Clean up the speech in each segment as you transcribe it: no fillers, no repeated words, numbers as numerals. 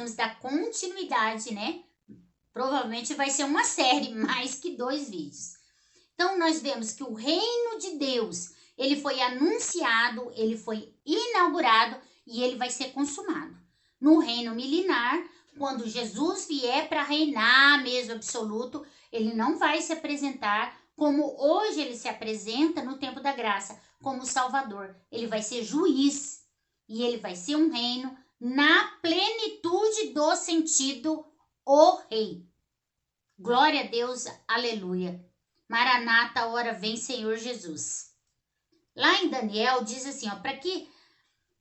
precisamos dar continuidade, né? Provavelmente vai ser uma série, mais que 2 vídeos. Então, nós vemos que o reino de Deus, ele foi anunciado, ele foi inaugurado e ele vai ser consumado. No reino milenar, quando Jesus vier para reinar mesmo absoluto, ele não vai se apresentar como hoje ele se apresenta no tempo da graça, como Salvador. Ele vai ser juiz e ele vai ser um reino na plenitude do sentido o rei. Glória a Deus, aleluia. Maranata, hora vem, Senhor Jesus. Lá em Daniel diz assim, ó, para que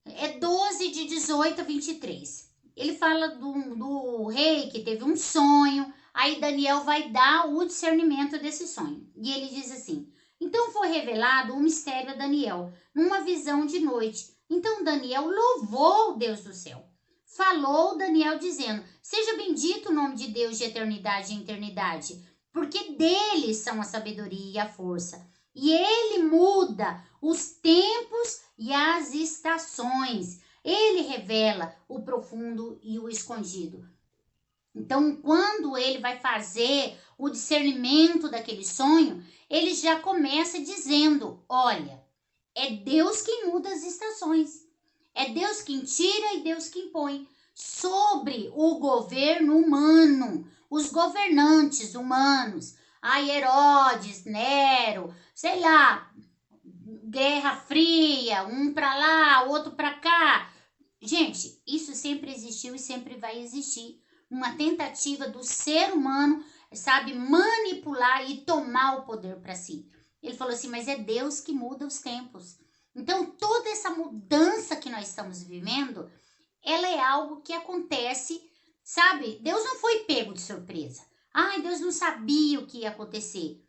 é 12 de 18 a 23. Ele fala do rei que teve um sonho, aí Daniel vai dar o discernimento desse sonho. E ele diz assim, então foi revelado um mistério a Daniel, numa visão de noite. Então Daniel louvou o Deus do céu. Falou Daniel dizendo, seja bendito o nome de Deus de eternidade em eternidade, porque dele são a sabedoria e a força. E ele muda os tempos e as estações. Ele revela o profundo e o escondido. Então, quando ele vai fazer o discernimento daquele sonho, ele já começa dizendo, olha, é Deus quem muda as estações. É Deus quem tira e Deus quem põe sobre o governo humano, os governantes humanos, Herodes, Nero, sei lá, Guerra Fria, um para lá, outro para cá. Gente, isso sempre existiu e sempre vai existir. Uma tentativa do ser humano, sabe, manipular e tomar o poder para si. Ele falou assim, mas é Deus que muda os tempos. Então, toda essa mudança que nós estamos vivendo, ela é algo que acontece, sabe? Deus não foi pego de surpresa. Ai, Deus não sabia o que ia acontecer.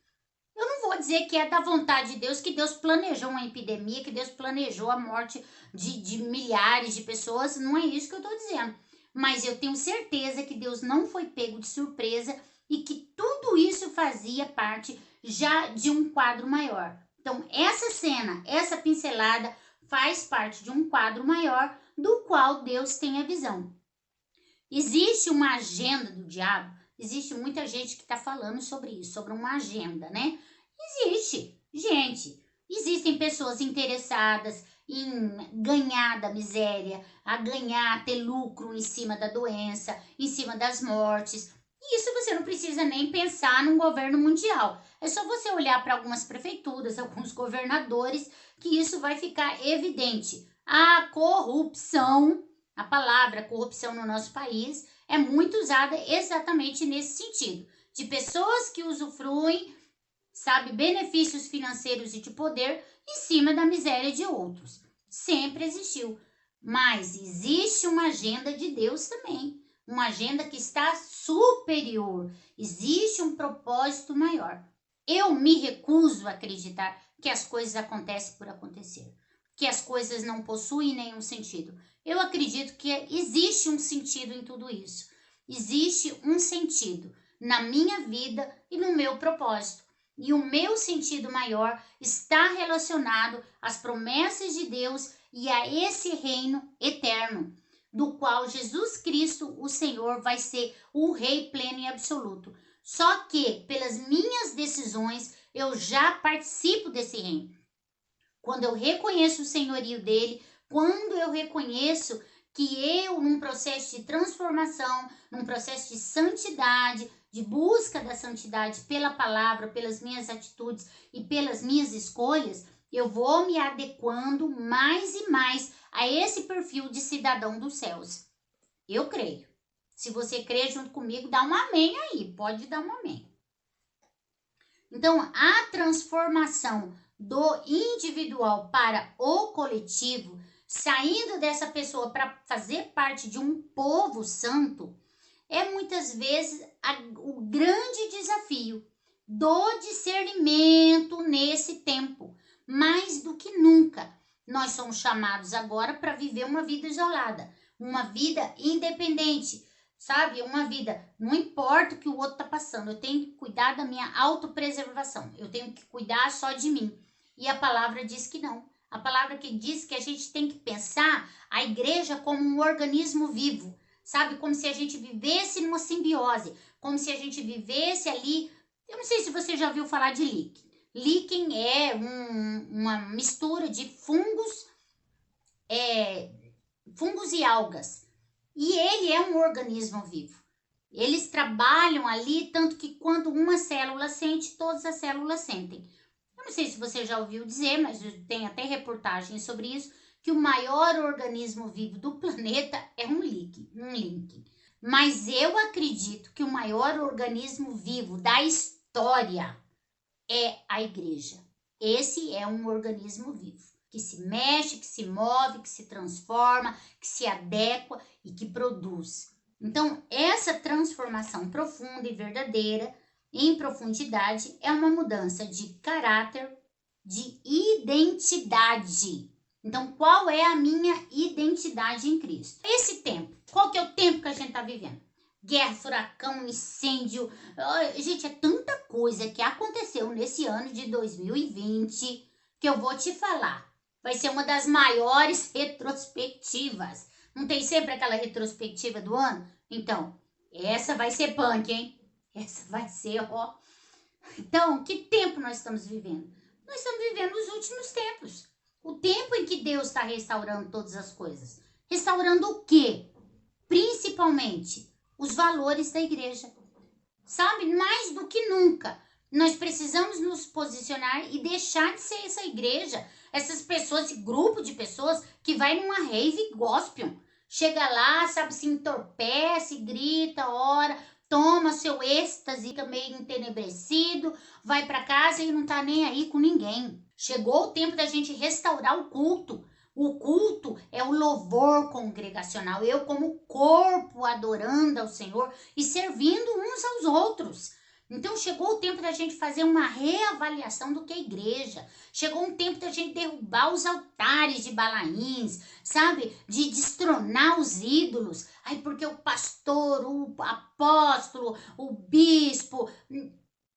Eu não vou dizer que é da vontade de Deus, que Deus planejou uma epidemia, que Deus planejou a morte de milhares de pessoas. Não é isso que eu estou dizendo. Mas eu tenho certeza que Deus não foi pego de surpresa e que tudo isso fazia parte já de um quadro maior. Então, essa cena, essa pincelada faz parte de um quadro maior do qual Deus tem a visão. Existe uma agenda do diabo, existe muita gente que está falando sobre isso, sobre uma agenda, né? Existe, gente. Existem pessoas interessadas em ganhar da miséria, a ganhar, ter lucro em cima da doença, em cima das mortes. E isso você não precisa nem pensar num governo mundial. É só você olhar para algumas prefeituras, alguns governadores, que isso vai ficar evidente. A corrupção, a palavra corrupção no nosso país, é muito usada exatamente nesse sentido. De pessoas que usufruem, sabe, benefícios financeiros e de poder em cima da miséria de outros. Sempre existiu. Mas existe uma agenda de Deus também. Uma agenda que está superior. Existe um propósito maior. Eu me recuso a acreditar que as coisas acontecem por acontecer. Que as coisas não possuem nenhum sentido. Eu acredito que existe um sentido em tudo isso. Existe um sentido na minha vida e no meu propósito. E o meu sentido maior está relacionado às promessas de Deus e a esse reino eterno, do qual Jesus Cristo, o Senhor, vai ser o Rei pleno e absoluto. Só que, pelas minhas decisões, eu já participo desse reino. Quando eu reconheço o senhorio dele, quando eu reconheço que eu, num processo de transformação, num processo de santidade, de busca da santidade pela palavra, pelas minhas atitudes e pelas minhas escolhas, eu vou me adequando mais e mais a esse perfil de cidadão dos céus. Eu creio. Se você crê junto comigo, dá um amém aí. Pode dar um amém. Então, a transformação do individual para o coletivo, saindo dessa pessoa para fazer parte de um povo santo, é muitas vezes o grande desafio do discernimento nesse tempo. Mais do que nunca, nós somos chamados agora para viver uma vida isolada, uma vida independente, sabe? Uma vida, não importa o que o outro está passando, eu tenho que cuidar da minha autopreservação, eu tenho que cuidar só de mim. E a palavra diz que não. A palavra que diz que a gente tem que pensar a igreja como um organismo vivo, sabe? Como se a gente vivesse numa simbiose, como se a gente vivesse ali. Eu não sei se você já ouviu falar de líquen. Líquen é uma mistura de fungos e algas. E ele é um organismo vivo. Eles trabalham ali, tanto que quando uma célula sente, todas as células sentem. Eu não sei se você já ouviu dizer, mas tem até reportagens sobre isso, que o maior organismo vivo do planeta é um líquen. Mas eu acredito que o maior organismo vivo da história é a igreja. Esse é um organismo vivo, que se mexe, que se move, que se transforma, que se adequa e que produz. Então, essa transformação profunda e verdadeira, em profundidade, é uma mudança de caráter, de identidade. Então, qual é a minha identidade em Cristo? Esse tempo, qual que é o tempo que a gente está vivendo? Guerra, furacão, incêndio. Gente, é tanta coisa que aconteceu nesse ano de 2020 que eu vou te falar. Vai ser uma das maiores retrospectivas. Não tem sempre aquela retrospectiva do ano? Então, essa vai ser punk, hein? Essa vai ser, ó. Então, que tempo nós estamos vivendo? Nós estamos vivendo os últimos tempos. O tempo em que Deus está restaurando todas as coisas. Restaurando o quê? Principalmente os valores da igreja. Sabe? Mais do que nunca. Nós precisamos nos posicionar e deixar de ser essa igreja, essas pessoas, esse grupo de pessoas que vai numa rave gospel. Chega lá, sabe, se entorpece, grita, ora, toma seu êxtase, fica meio entenebrecido, vai para casa e não tá nem aí com ninguém. Chegou o tempo da gente restaurar o culto. O culto é o louvor congregacional, eu como corpo adorando ao Senhor e servindo uns aos outros. Então chegou o tempo da gente fazer uma reavaliação do que é igreja. Chegou um tempo da gente derrubar os altares de Balaíns, sabe? De destronar os ídolos. Ai, porque o pastor, o apóstolo, o bispo...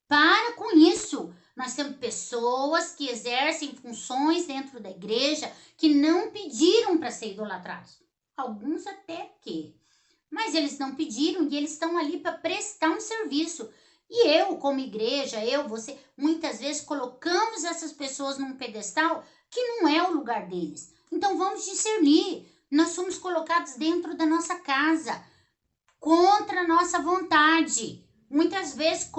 Para com isso. Nós temos pessoas que exercem funções dentro da igreja que não pediram para ser idolatrados. Alguns até que. Mas eles não pediram e eles estão ali para prestar um serviço. E eu, como igreja, você, muitas vezes colocamos essas pessoas num pedestal que não é o lugar deles. Então vamos discernir. Nós somos colocados dentro da nossa casa, contra a nossa vontade. Muitas vezes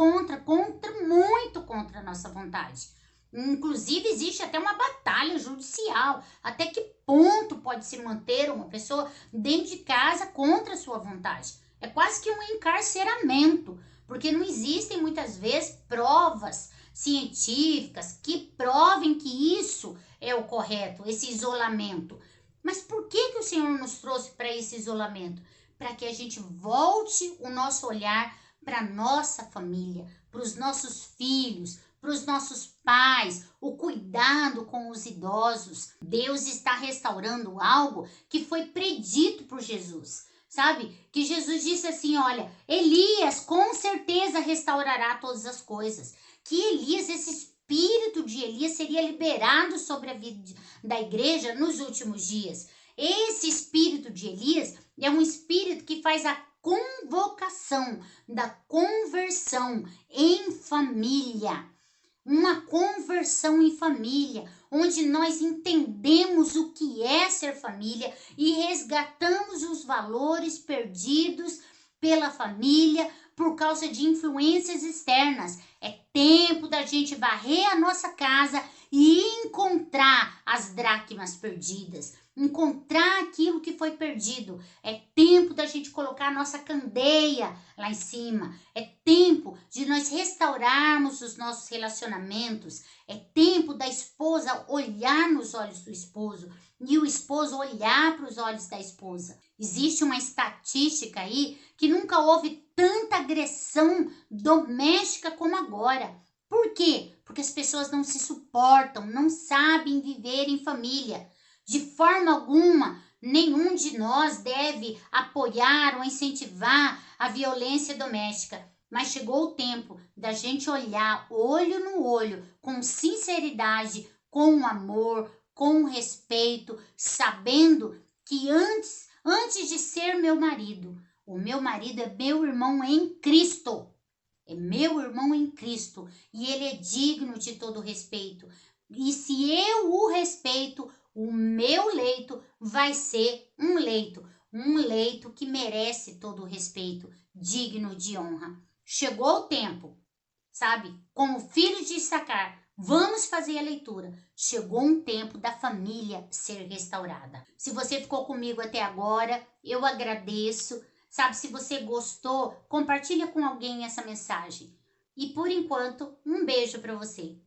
muito contra a nossa vontade. Inclusive, existe até uma batalha judicial. Até que ponto pode se manter uma pessoa dentro de casa contra a sua vontade? É quase que um encarceramento, porque não existem muitas vezes provas científicas que provem que isso é o correto, esse isolamento. Mas por que o Senhor nos trouxe para esse isolamento? Para que a gente volte o nosso olhar para nossa família, para os nossos filhos, para os nossos pais, o cuidado com os idosos. Deus está restaurando algo que foi predito por Jesus, sabe? Que Jesus disse assim, olha, Elias com certeza restaurará todas as coisas. Que Elias, esse espírito de Elias seria liberado sobre a vida da igreja nos últimos dias. Esse espírito de Elias é um espírito que faz a convocação da conversão em família. Uma conversão em família, onde nós entendemos o que é ser família e resgatamos os valores perdidos pela família por causa de influências externas. É tempo da gente varrer a nossa casa e encontrar as dracmas perdidas. Encontrar aquilo que foi perdido. É tempo da gente colocar a nossa candeia lá em cima. É tempo de nós restaurarmos os nossos relacionamentos. É tempo da esposa olhar nos olhos do esposo e o esposo olhar para os olhos da esposa. Existe uma estatística aí que nunca houve tanta agressão doméstica como agora. Por quê? Porque as pessoas não se suportam, não sabem viver em família. De forma alguma, nenhum de nós deve apoiar ou incentivar a violência doméstica. Mas chegou o tempo da gente olhar olho no olho, com sinceridade, com amor, com respeito, sabendo que antes de ser meu marido. O meu marido é meu irmão em Cristo. É meu irmão em Cristo. E ele é digno de todo respeito. E se eu o respeito, o meu leito vai ser um leito que merece todo o respeito, digno de honra. Chegou o tempo, sabe? Como filho de Issacar, vamos fazer a leitura. Chegou um tempo da família ser restaurada. Se você ficou comigo até agora, eu agradeço. Sabe, se você gostou, compartilha com alguém essa mensagem. E por enquanto, um beijo para você.